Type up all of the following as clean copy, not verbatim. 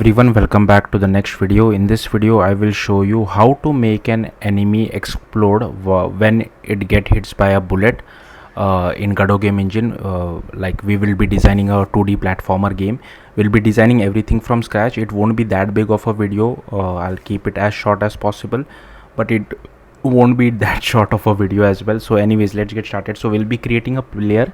Everyone, welcome back to the next video. In this video I will show you how to make an enemy explode when it get hits by a bullet in Godot Game Engine. Like we will be designing a 2D platformer game. We'll be designing everything from scratch. It won't be that big of a video. I'll keep it as short as possible, but it won't be that short of a video as well. So anyways, let's get started. So we'll be creating a player,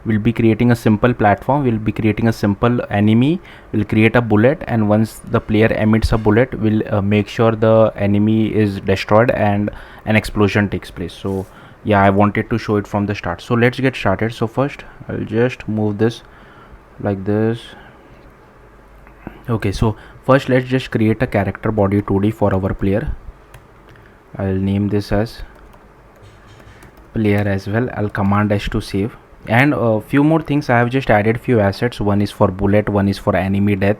we'll be creating a simple platform, we'll be creating a simple enemy, we'll create a bullet, and once the player emits a bullet, we'll make sure the enemy is destroyed and an explosion takes place. So yeah, I wanted to show it from the start. So let's get started. So first I'll just move this like this. Okay, so first let's just create a character body 2D for our player. I'll name this as player as well. I'll command S to save. And a few more things, I have just added few assets. One is for bullet, one is for enemy death,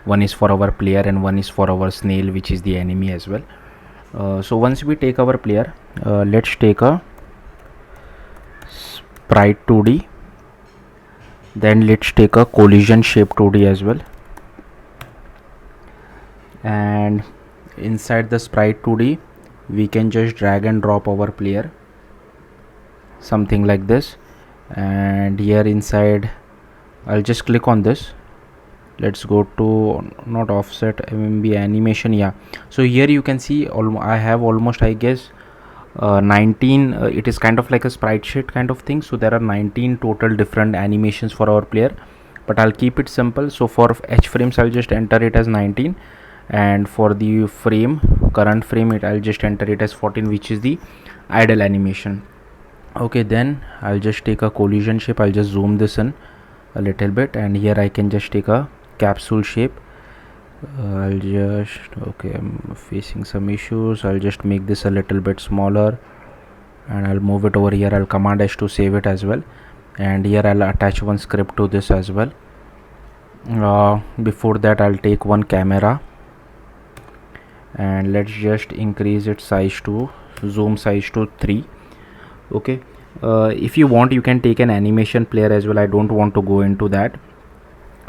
one is for our player, and one is for our snail, which is the enemy as well. So once we take our player, let's take a sprite 2D, then let's take a collision shape 2D as well, and inside the sprite 2D we can just drag and drop our player, something like this. And here inside I'll just click on this. Let's go to not offset, MMB animation. Yeah, so here you can see I have almost, I guess, 19 it is kind of like a sprite sheet kind of thing. So there are 19 total different animations for our player, but I'll keep it simple. So for H frames I'll just enter it as 19, and for the current frame I'll just enter it as 14, which is the idle animation. Okay, then I'll just take a collision shape. I'll just zoom this in a little bit, and here I can just take a capsule shape. Okay, I'm facing some issues. I'll just make this a little bit smaller, and I'll move it over here. I'll command S to save it as well, and here I'll attach one script to this as well. Before that I'll take one camera, and let's just increase its size to zoom size to 3. Okay, if you want you can take an animation player as well. I don't want to go into that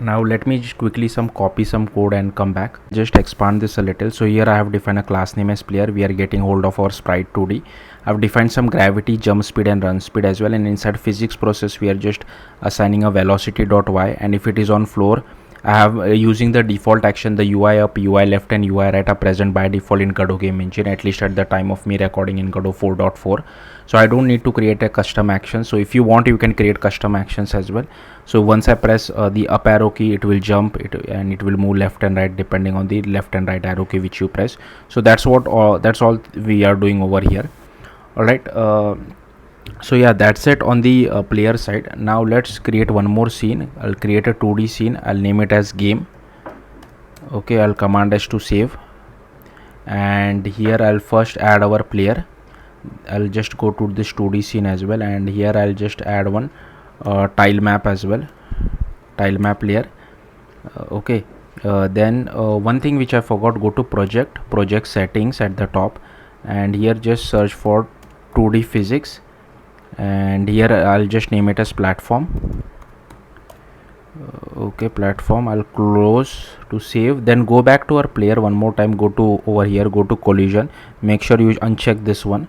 now. Let me just quickly copy some code and come back. Just expand this a little. So here I have defined a class name as player. We are getting hold of our sprite 2D. I've defined some gravity, jump speed, and run speed as well, and inside physics process we are just assigning a velocity.y, and if it is on floor, I have using the default action, the UI up, UI left, and UI right are present by default in Godot Game Engine, at least at the time of me recording in Godot 4.4. So I don't need to create a custom action. So if you want, you can create custom actions as well. So once I press the up arrow key, it will jump and it will move left and right depending on the left and right arrow key which you press. So that's all we are doing over here. All right. So yeah, that's it on the player side. Now let's create one more scene. I'll create a 2D scene. I'll name it as game. Okay, I'll command S to save, and here I'll first add our player. I'll just go to this 2D scene as well, and here I'll just add one tile map as well, tile map layer. Okay, then one thing which I forgot, go to project settings at the top, and here just search for 2D physics, and here I'll just name it as platform. Okay, platform. I'll close to save, then go back to our player one more time. Go to over here, go to collision, make sure you uncheck this one,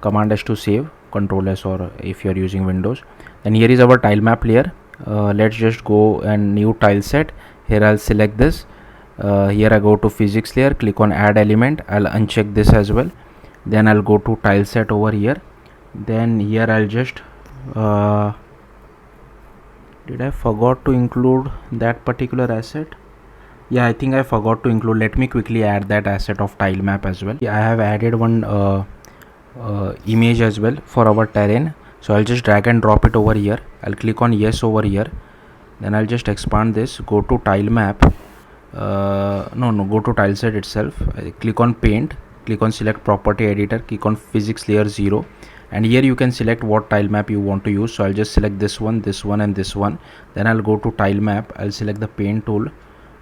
command S to save, control S, or if you are using Windows. Then here is our tile map layer. Let's just go and new tile set. Here I'll select this. Here I go to physics layer, click on add element. I'll uncheck this as well. Then I'll go to tile set over here. Then here I'll just did I forgot to include that particular asset? Yeah, I think I forgot to include. Let me quickly add that asset of tile map as well. Yeah, I have added one image as well for our terrain. So I'll just drag and drop it over here. I'll click on yes over here. Then I'll just expand this, go to tile map. Go to tile set itself. I click on paint, click on select property editor, click on physics layer 0, and here you can select what tile map you want to use. So I'll just select this one, and this one. Then I'll go to tile map. I'll select the paint tool.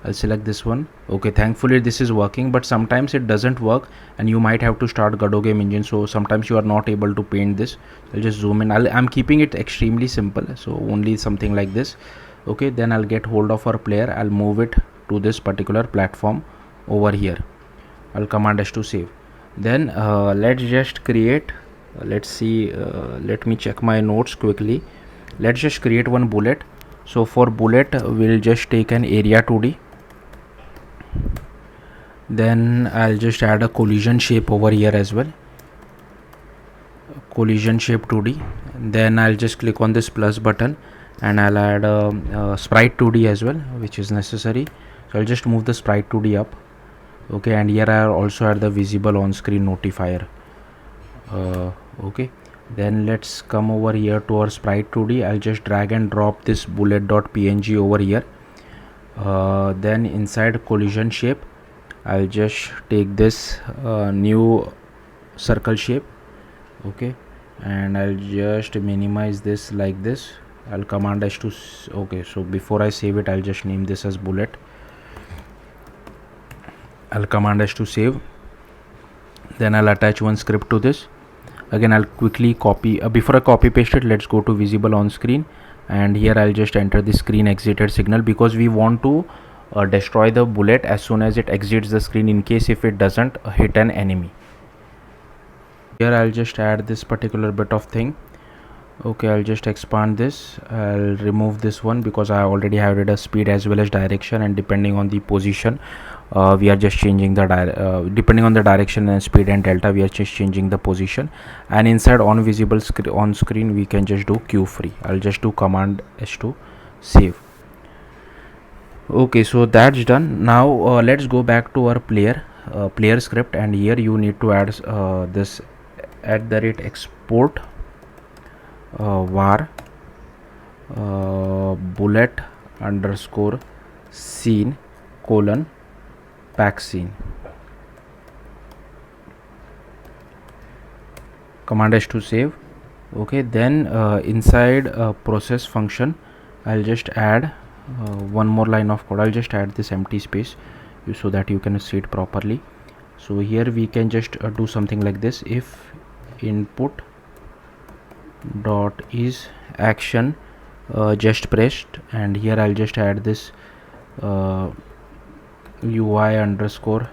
I'll select this one. Okay, thankfully this is working, but sometimes it doesn't work and you might have to start Godot Game Engine. So sometimes you are not able to paint this. I'll just zoom in. I'm keeping it extremely simple, so only something like this. Okay, then I'll get hold of our player. I'll move it to this particular platform over here. I'll command S to save. Then let's just create, let's see, let me check my notes quickly. Let's just create one bullet. So for bullet we'll just take an area 2D. Then I'll just add a collision shape over here as well, collision shape 2D. Then I'll just click on this plus button and I'll add a sprite 2D as well, which is necessary. So I'll just move the sprite 2D up. Okay, and here I'll also add the visible on screen notifier. Okay, then let's come over here to our sprite 2D. I'll just drag and drop this bullet.png over here. Then inside collision shape I'll just take this new circle shape. Okay, and I'll just minimize this like this. I'll command S to okay, so before I save it I'll just name this as bullet. I'll command S to save. Then I'll attach one script to this. Again I'll quickly copy, before I copy paste it, let's go to visible on screen, and here I'll just enter the screen exited signal, because we want to destroy the bullet as soon as it exits the screen, in case if it doesn't hit an enemy. Here I'll just add this particular bit of thing. Okay, I'll just expand this. I'll remove this one because I already have it a speed as well as direction, and depending on the position we are just changing the depending on the direction and speed and delta, we are just changing the position. And inside on visible on screen we can just do Q free. I'll just do command S to save. Okay, so that's done. Now let's go back to our player script, and here you need to add this @export var bullet underscore scene colon pack scene. Command S to save. Okay, then inside process function I'll just add one more line of code. I'll just add this empty space so that you can see it properly. So here we can just do something like this: if input dot is action just pressed, and here I'll just add this UI underscore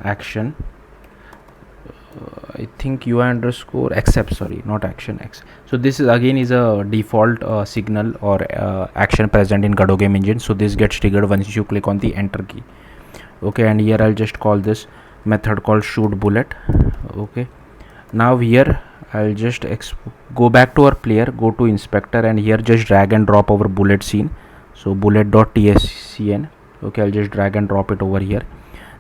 action. I think UI underscore accept, sorry, not action X. So this is again is a default signal or action present in Godot Game Engine. So this gets triggered once you click on the enter key. Okay, and here I'll just call this method called shoot bullet. Okay, now here I'll just go back to our player, go to inspector, and here just drag and drop our bullet scene. So bullet.tscn. Okay, I'll just drag and drop it over here.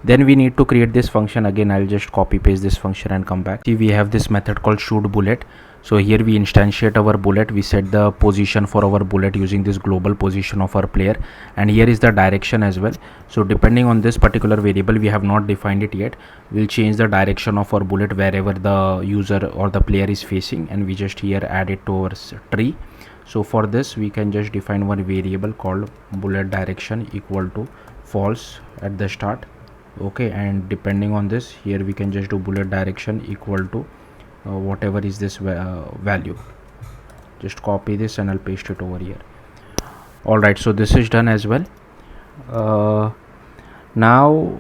Then we need to create this function. Again I'll just copy paste this function and come back. See, we have this method called shoot bullet. So here we instantiate our bullet, we set the position for our bullet using this global position of our player, and here is the direction as well. So depending on this particular variable, we have not defined it yet, we'll change the direction of our bullet wherever the user or the player is facing, and we just here add it to our tree. So for this we can just define one variable called bullet direction equal to false at the start. Okay, and depending on this, here we can just do bullet direction equal to whatever is this value. Just copy this and I'll paste it over here. Alright, so this is done as well. Now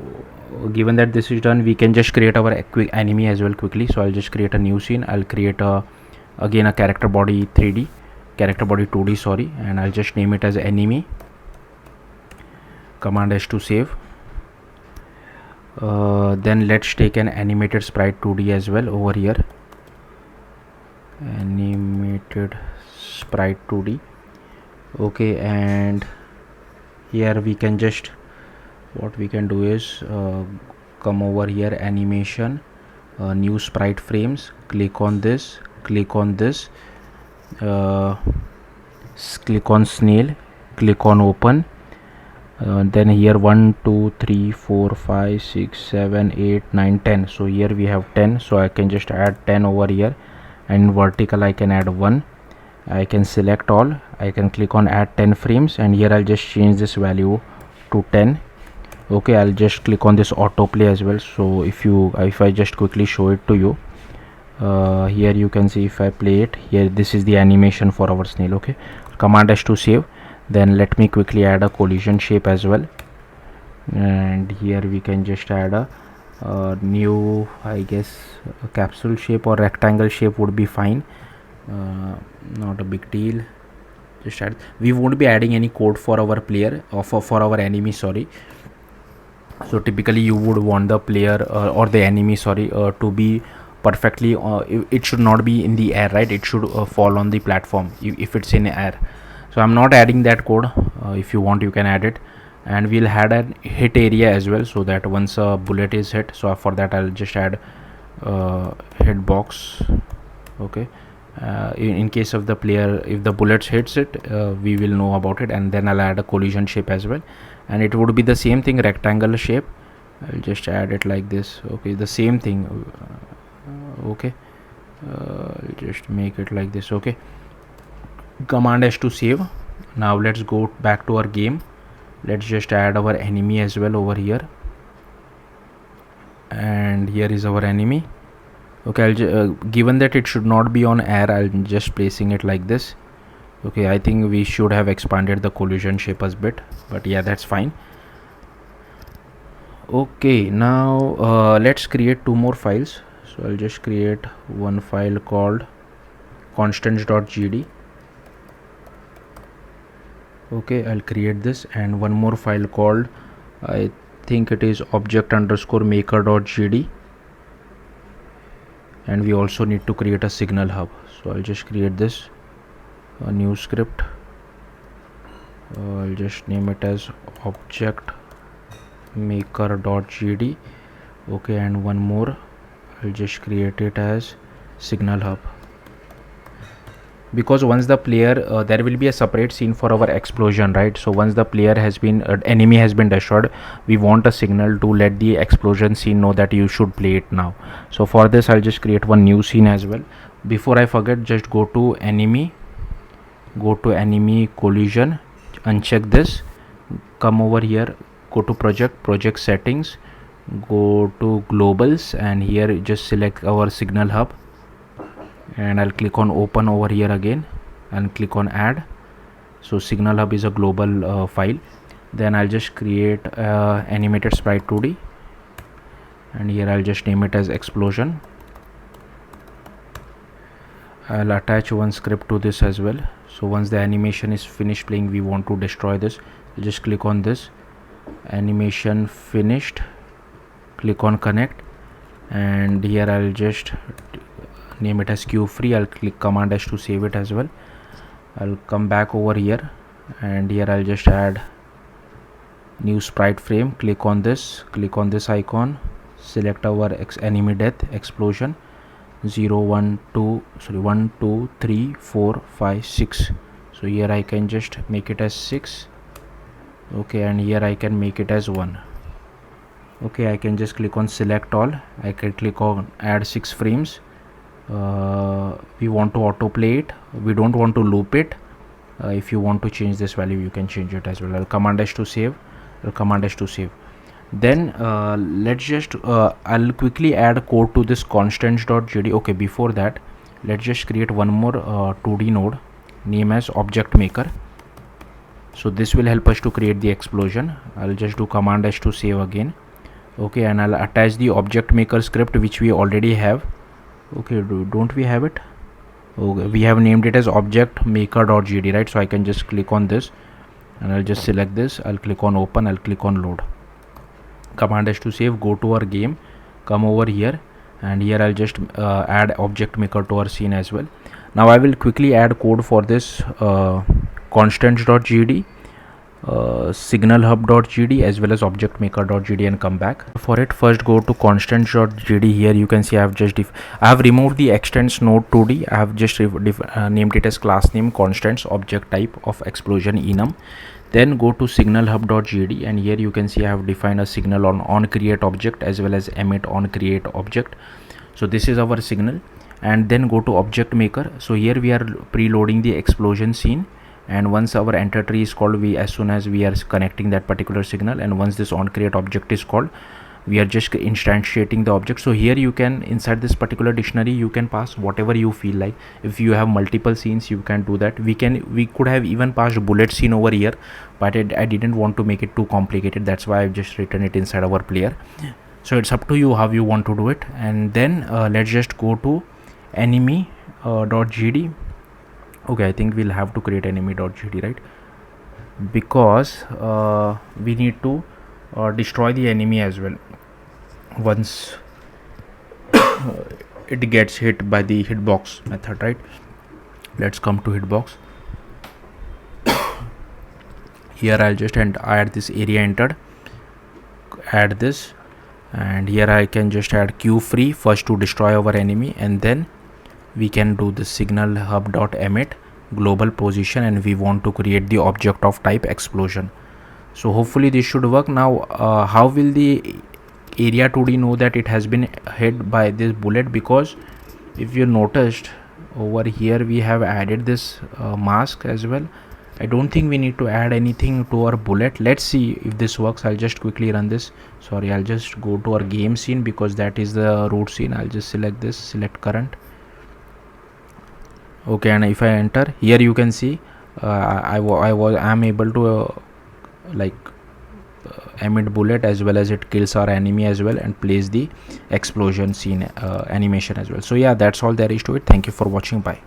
given that this is done, we can just create our quick enemy as well quickly. So I'll just create a new scene. I'll create again a character body 3D, character body 2D, sorry, and I'll just name it as enemy. Command S to save. Then let's take an animated sprite 2D as well over here. Animated sprite 2D. Okay, and here we can just, what we can do is come over here, animation, new sprite frames, click on this, click on this, click on snail, click on open. Then here 1 2 3 4 5 6 7 8 9 10. So here we have 10, so I can just add 10 over here, and vertical I can add 1. I can select all, I can click on add 10 frames, and here I'll just change this value to 10. Okay, I'll just click on this autoplay as well. So if I just quickly show it to you, here you can see if I play it here, this is the animation for our snail. Okay, command S to save. Then let me quickly add a collision shape as well. and here we can just add a new, I guess, a capsule shape or rectangle shape would be fine. Not a big deal. Just add. We won't be adding any code for our player or for our enemy, sorry. So typically you would want the player or the enemy, sorry, to be perfectly it should not be in the air, right? It should fall on the platform if it's in air. So I'm not adding that code. If you want, you can add it. And we'll add a hit area as well, so that once a bullet is hit, so for that I'll just add hit box. Okay. In case of the player, if the bullets hits it, we will know about it. And then I'll add a collision shape as well, and it would be the same thing, rectangle shape. I'll just add it like this. Okay, the same thing. Okay, I'll just make it like this. Okay, command S to save. Now let's go back to our game. Let's just add our enemy as well over here, and here is our enemy. Okay, given that it should not be on air, I'm just placing it like this. Okay, I think we should have expanded the collision shape a bit, but yeah, that's fine. Okay, now let's create two more files. So I'll just create one file called constants.gd. Okay, I'll create this, and one more file called, I think it is object_maker.gd. and we also need to create a signal hub. So I'll just create this, a new script. I'll just name it as object_maker.gd. okay, and one more, I'll just create it as signal hub, because once the player there will be a separate scene for our explosion, right? So once the player has been enemy has been destroyed, we want a signal to let the explosion scene know that you should play it now. So for this I'll just create one new scene as well. Before I forget, just go to enemy collision, uncheck this, come over here, go to project settings, go to globals, and here just select our signal hub, and I'll click on open over here again and click on add. So signal hub is a global file. Then I'll just create animated sprite 2D, and here I'll just name it as explosion. I'll attach one script to this as well. So once the animation is finished playing, we want to destroy this. Just click on this, animation finished, click on connect, and here I'll just name it as queue free. I'll click command S to save it as well. I'll come back over here, and here I'll just add new sprite frame. Click on this icon, select our enemy death explosion 0 1 2 1 2 3 4 5 6. So here I can just make it as 6. okay, and here I can make it as 1. okay, I can just click on select all. I can click on add 6 frames. We want to autoplay it, we don't want to loop it. If you want to change this value, you can change it as well. I'll command S to save. Then let's just I'll quickly add code to this constants.gd. okay, before that let's just create one more 2D node, name as object maker. So this will help us to create the explosion. I'll just do command S to save again. okay, and I'll attach the object maker script which we already have. okay, don't we have it? okay, we have named it as object maker.gd, right? So I can just click on this, and I'll just select this, I'll click on open, I'll click on load, command S to save, go to our game, come over here, and here I'll just add object maker to our scene as well. Now I will quickly add code for this constants.gd, signal hub.gd, as well as object maker.gd, and come back. For it, first go to constants.gd. here you can see I have removed the extents node 2D. I have just named it as class name constants object type of explosion enum. Then go to signal hub.gd, and here you can see I have defined a signal on create object as well as emit on create object. So this is our signal. And then go to object maker. So here we are preloading the explosion scene, and once our enter tree is called, as soon as we are connecting that particular signal, and once this on create object is called, we are just instantiating the object. So here you can, inside this particular dictionary, you can pass whatever you feel like. If you have multiple scenes, you can do that. We could have even passed bullet scene over here, but I didn't want to make it too complicated. That's why I've just written it inside our player. So it's up to you how you want to do it. And then let's just go to enemy.gd. okay, I think we'll have to create enemy.gd, right? Because we need to destroy the enemy as well once it gets hit by the hitbox method, right? Let's come to hitbox. Here I'll just add this area entered, add this, and here I can just add q free first to destroy our enemy, and then we can do the signal hub.emit global position, and we want to create the object of type explosion. So hopefully this should work. Now how will the area 2D know that it has been hit by this bullet? Because if you noticed over here, we have added this mask as well. I don't think we need to add anything to our bullet. Let's see if this works. I'll just quickly run this. Sorry, I'll just go to our game scene because that is the root scene. I'll just select this, select current. Okay, and if I enter here, you can see I'm able to emit bullet as well as it kills our enemy as well, and plays the explosion scene animation as well. So yeah, that's all there is to it. Thank you for watching. Bye.